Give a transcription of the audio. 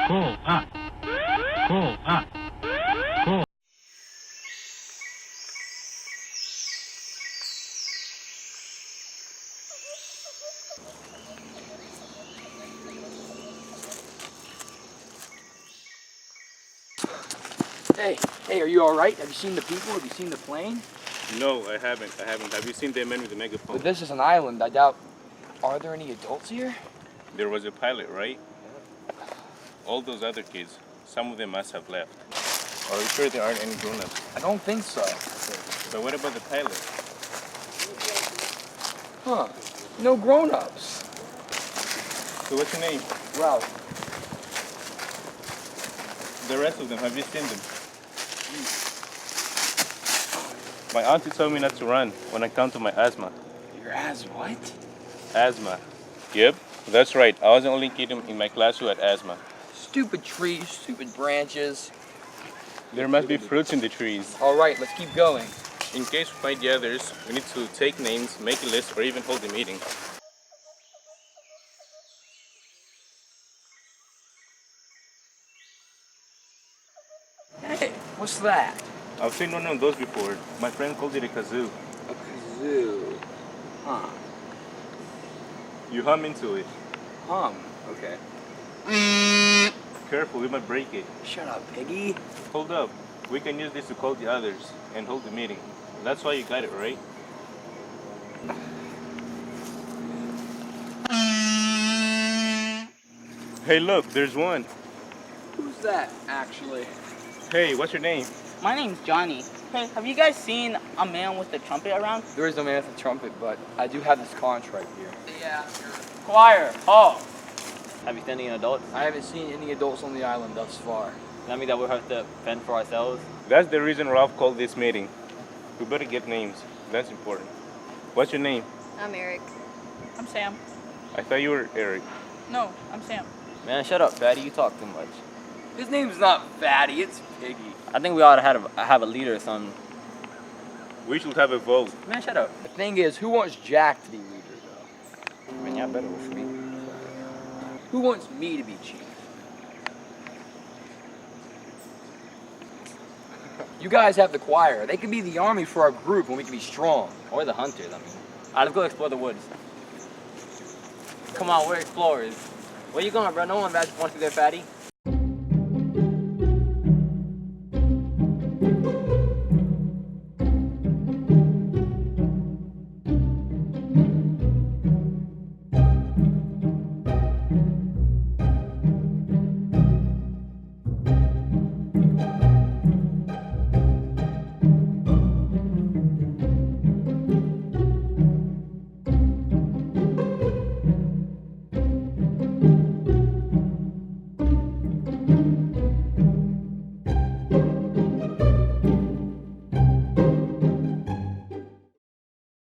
Pull up. Pull up. Pull. Hey, are you all right? Have you seen the people? Have you seen the plane? No, I haven't. Have you seen the man with the megaphone? But this is an island. I doubt. Are there any adults here? There was a pilot, right? All those other kids, some of them must have left. Are you sure there aren't any grown-ups? I don't think so. But what about the pilot? Huh. No grown-ups. So what's your name? Ralph. The rest of them, have you seen them? My auntie told me not to run when I come to my asthma. Your asthma? What? Asthma. Yep, that's right. I was the only kid in my class who had asthma. Stupid trees, stupid branches. There must be fruits in the trees. All right, let's keep going. In case we find the others, we need to take names, make a list, or even hold a meeting. Hey, what's that? I've seen one of those before. My friend called it a kazoo. A kazoo. Huh. You hum into it. Okay. Careful, we might break it. Shut up, piggy. Hold up. We can use this to call the others and hold the meeting. That's why you got it, right? Hey, look, there's one. Who's that, actually? Hey, what's your name? My name's Johnny. Hey, have you guys seen a man with a trumpet around? There is no man with a trumpet, but I do have this conch right here. Yeah. Choir. Oh. Have you seen any adults? I haven't seen any adults on the island thus far. Does that mean that we'll have to fend for ourselves? That's the reason Ralph called this meeting. We better get names. That's important. What's your name? I'm Eric. I'm Sam. I thought you were Eric. No, I'm Sam. Man, shut up, Fatty. You talk too much. His name's not Fatty, it's Piggy. I think we ought to have a leader or something. We should have a vote. Man, shut up. The thing is, who wants Jack to be leader, though? Man, y'all better with me. Who wants me to be chief? You guys have the choir. They can be the army for our group, and we can be strong. Or the hunters, I mean. Alright, let's go explore the woods. Come on, we're explorers. Where you going, bro? No one wants you there, Fatty.